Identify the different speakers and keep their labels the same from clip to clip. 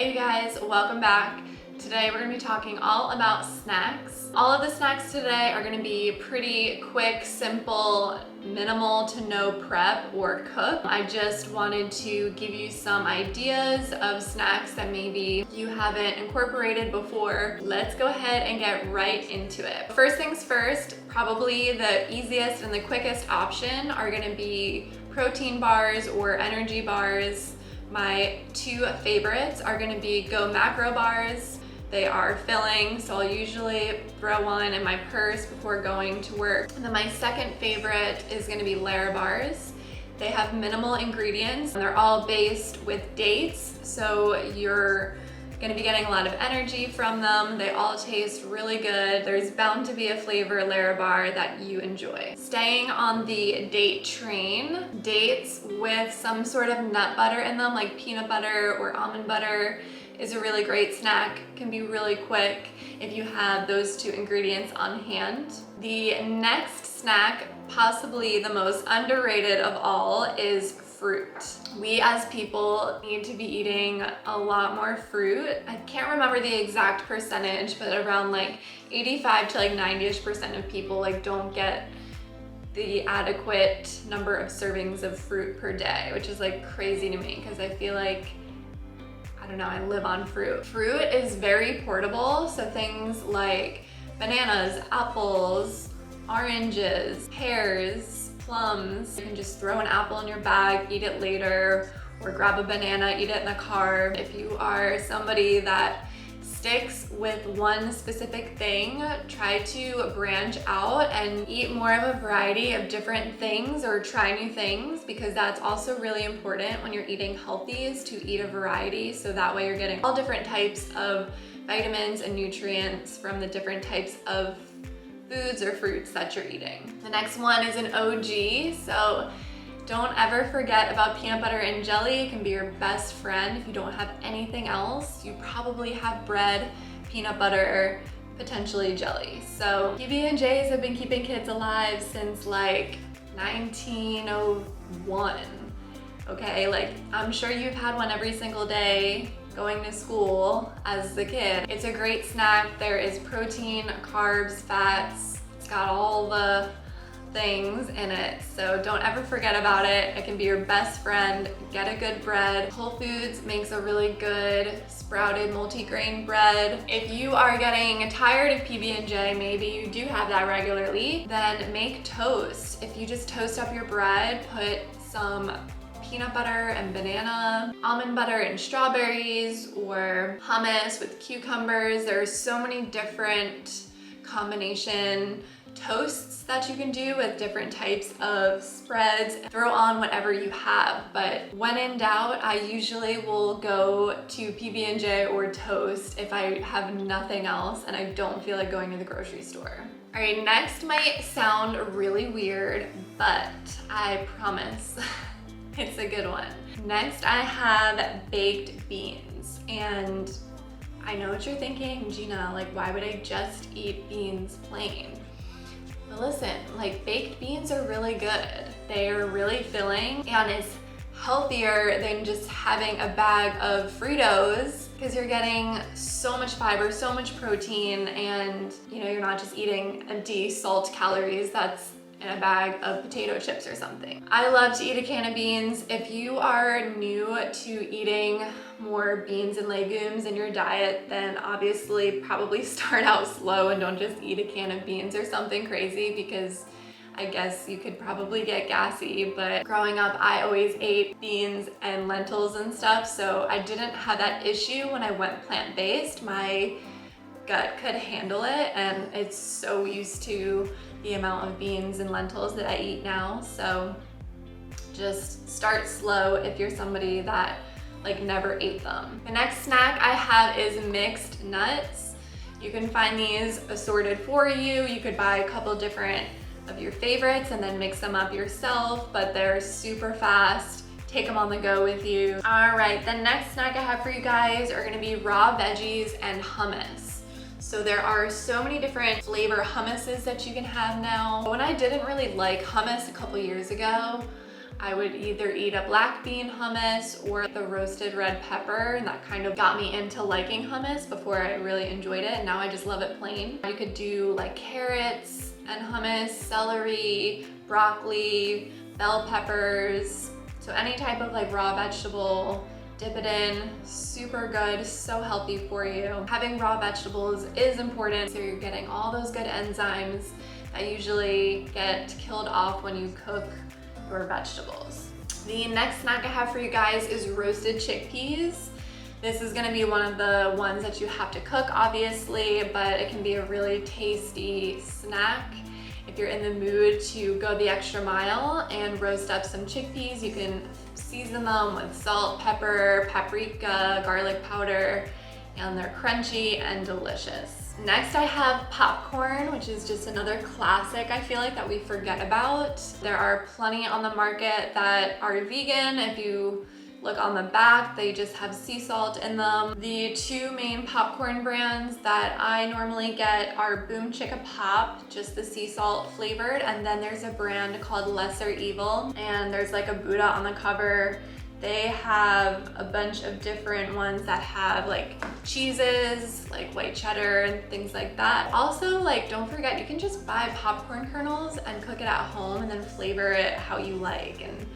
Speaker 1: Hey you guys, welcome back. Today we're going to be talking all about snacks. All of the snacks today are going to be pretty quick, simple, minimal to no prep or cook. I just wanted to give you some ideas of snacks that maybe you haven't incorporated before. Let's go ahead and get right into it. First things first, probably the easiest and the quickest option are going to be protein bars or energy bars. My two favorites are going to be Go Macro bars. They are filling, so I'll usually throw one in my purse before going to work. And then my second favorite is going to be Lara bars. They have minimal ingredients and they're all based with dates, so you're going to be getting a lot of energy from them. They all taste really good. There's bound to be a flavor Lara bar that you enjoy. Staying on the date train, dates with some sort of nut butter in them, like peanut butter or almond butter, is a really great snack. Can be really quick if you have those two ingredients on hand. The next snack, possibly the most underrated of all, is fruit. We as people need to be eating a lot more fruit. I can't remember the exact percentage, but around like 85 to like 90% of people don't get the adequate number of servings of fruit per day, which is like crazy to me because I feel like, I don't know, I live on fruit. Fruit is very portable, so things like bananas, apples, oranges, pears, plums. You can just throw an apple in your bag, eat it later, or grab a banana, eat it in the car. If you are somebody that sticks with one specific thing, try to branch out and eat more of a variety of different things or try new things, because that's also really important when you're eating healthy, is to eat a variety, so that way you're getting all different types of vitamins and nutrients from the different types of foods or fruits that you're eating. The next one is an OG, so don't ever forget about peanut butter and jelly. It can be your best friend if you don't have anything else. You probably have bread, peanut butter, potentially jelly. So PB&Js have been keeping kids alive since like 1901. Okay, I'm sure you've had one every single day going to school as a kid. It's a great snack. There is protein, carbs, fats. It's got all the things in it, so don't ever forget about it. It can be your best friend. Get a good bread. Whole Foods makes a really good sprouted multigrain bread. If you are getting tired of PB&J, maybe you do have that regularly, then make toast. If you just toast up your bread, put some peanut butter and banana, almond butter and strawberries, or hummus with cucumbers. There are so many different combination toasts that you can do with different types of spreads. Throw on whatever you have, but when in doubt, I usually will go to PB&J or toast if I have nothing else and I don't feel like going to the grocery store. All right, next might sound really weird, but I promise it's a good one. Next, I have baked beans. And I know what you're thinking, Gina, why would I just eat beans plain? But listen, baked beans are really good. They are really filling and it's healthier than just having a bag of Fritos, because you're getting so much fiber, so much protein, and you're not just eating empty salt calories that's in a bag of potato chips or something. I love to eat a can of beans. If you are new to eating more beans and legumes in your diet, then obviously probably start out slow and don't just eat a can of beans or something crazy, because I guess you could probably get gassy. But growing up, I always ate beans and lentils and stuff, so I didn't have that issue when I went plant-based. My gut could handle it, and it's so used to the amount of beans and lentils that I eat now. So just start slow if you're somebody that never ate them. The next snack I have is mixed nuts. You can find these assorted for you. You could buy a couple different of your favorites and then mix them up yourself, but they're super fast. Take them on the go with you. All right, the next snack I have for you guys are gonna be raw veggies and hummus. So there are so many different flavor hummuses that you can have now. When I didn't really like hummus a couple years ago, I would either eat a black bean hummus or the roasted red pepper, and that kind of got me into liking hummus before I really enjoyed it, and now I just love it plain. You could do like carrots and hummus, celery, broccoli, bell peppers, so any type of like raw vegetable, dip it in, super good, so healthy for you. Having raw vegetables is important, so you're getting all those good enzymes that usually get killed off when you cook your vegetables. The next snack I have for you guys is roasted chickpeas. This is gonna be one of the ones that you have to cook, obviously, but it can be a really tasty snack. If you're in the mood to go the extra mile and roast up some chickpeas, you can season them with salt, pepper, paprika, garlic powder, and they're crunchy and delicious. Next I have popcorn, which is just another classic I feel like that we forget about. There are plenty on the market that are vegan. If you look on the back, they just have sea salt in them. The two main popcorn brands that I normally get are Boom Chicka Pop, just the sea salt flavored, and then there's a brand called Lesser Evil, and there's like a Buddha on the cover. They have a bunch of different ones that have like cheeses, like white cheddar and things like that. Also, like, don't forget, you can just buy popcorn kernels and cook it at home and then flavor it how you like, and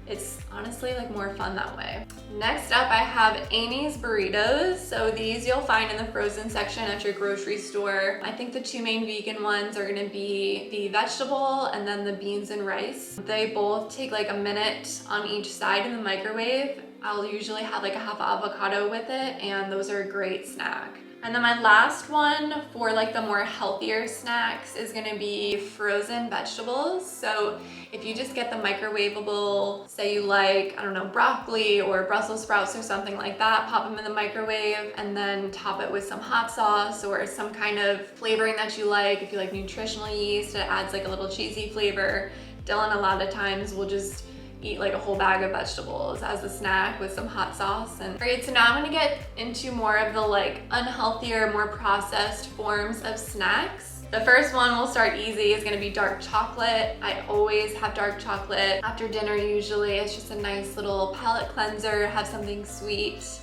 Speaker 1: it's honestly like more fun that way. Next up, I have Amy's burritos. So these you'll find in the frozen section at your grocery store. I think the two main vegan ones are gonna be the vegetable and then the beans and rice. They both take like a minute on each side in the microwave. I'll usually have like a half avocado with it, and those are a great snack. And then my last one for like the more healthier snacks is gonna be frozen vegetables. So if you just get the microwavable, say you like, I don't know, broccoli or Brussels sprouts or something like that, pop them in the microwave and then top it with some hot sauce or some kind of flavoring that you like. If you like nutritional yeast, it adds like a little cheesy flavor. Dylan a lot of times will just eat like a whole bag of vegetables as a snack with some hot sauce. And great, so now I'm gonna get into more of the like unhealthier, more processed forms of snacks. The first one, we'll start easy, is gonna be dark chocolate. I always have dark chocolate after dinner usually. It's just a nice little palate cleanser, have something sweet.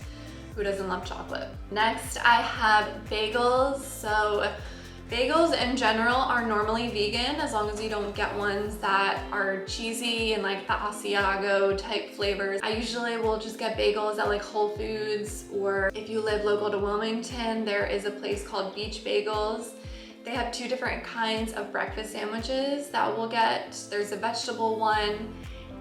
Speaker 1: Who doesn't love chocolate? Next, I have bagels. So bagels in general are normally vegan as long as you don't get ones that are cheesy and like the Asiago type flavors. I usually will just get bagels at like Whole Foods, or if you live local to Wilmington, there is a place called Beach Bagels. They have two different kinds of breakfast sandwiches that we'll get. There's a vegetable one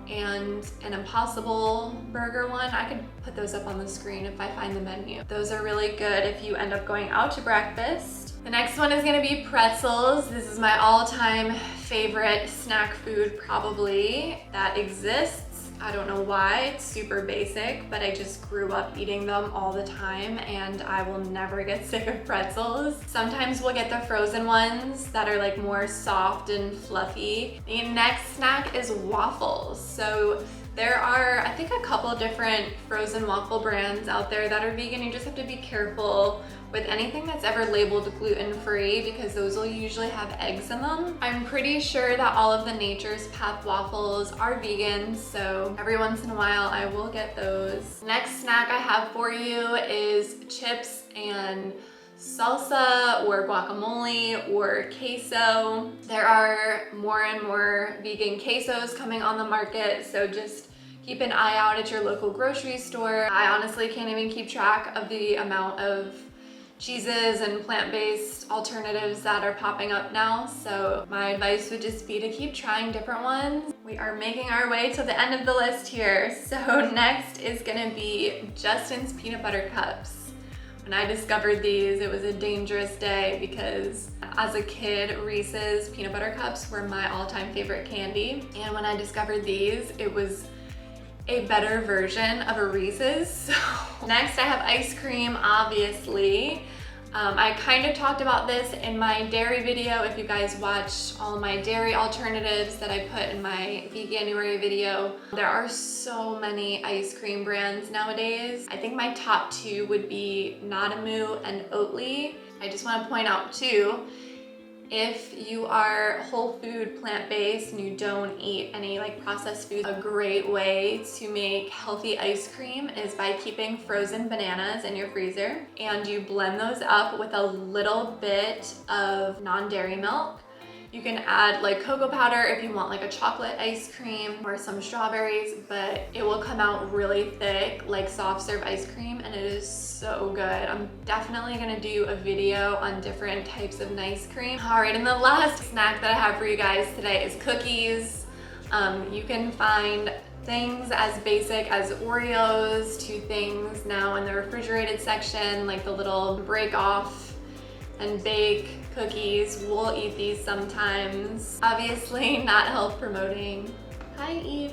Speaker 1: and an Impossible burger one. I could put those up on the screen if I find the menu. Those are really good if you end up going out to breakfast. The next one is gonna be pretzels. This is my all-time favorite snack food probably that exists. I don't know why, it's super basic, but I just grew up eating them all the time and I will never get sick of pretzels. Sometimes we'll get the frozen ones that are like more soft and fluffy. The next snack is waffles. So there are, I think, a couple different frozen waffle brands out there that are vegan. You just have to be careful with anything that's ever labeled gluten-free because those will usually have eggs in them. I'm pretty sure that all of the Nature's Path waffles are vegan, so every once in a while I will get those. Next snack I have for you is chips and salsa or guacamole or queso. There are more and more vegan quesos coming on the market, so just keep an eye out at your local grocery store. I honestly can't even keep track of the amount of cheeses and plant-based alternatives that are popping up now, so my advice would just be to keep trying different ones. We are making our way to the end of the list here. So next is gonna be Justin's peanut butter cups. When I discovered these, it was a dangerous day because as a kid, Reese's peanut butter cups were my all-time favorite candy, and when I discovered these, it was a better version of a Reese's. So next I have ice cream, obviously. I kind of talked about this in my dairy video. If you guys watch all my dairy alternatives that I put in my Veganuary video, there are so many ice cream brands nowadays. I think my top two would be Nadamu and Oatly. I just want to point out too, If you are whole food, plant-based, and you don't eat any like processed food, a great way to make healthy ice cream is by keeping frozen bananas in your freezer, and you blend those up with a little bit of non-dairy milk. You can add like cocoa powder if you want like a chocolate ice cream or some strawberries, but it will come out really thick like soft serve ice cream, and it is so good. I'm definitely gonna do a video on different types of ice cream. All right, and the last snack that I have for you guys today is cookies. You can find things as basic as Oreos to things now in the refrigerated section, like the little break off and bake cookies. We'll eat these sometimes. Obviously not health promoting. Hi Eve,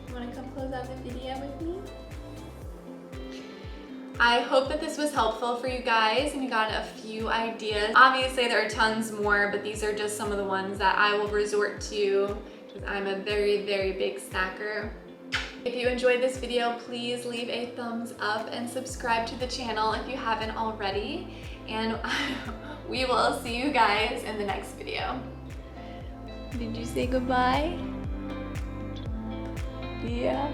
Speaker 1: you wanna come close out the video with me? I hope that this was helpful for you guys and you got a few ideas. Obviously there are tons more, but these are just some of the ones that I will resort to because I'm a very, very big snacker. If you enjoyed this video, please leave a thumbs up and subscribe to the channel if you haven't already. And we will see you guys in the next video. Did you say goodbye? Yeah.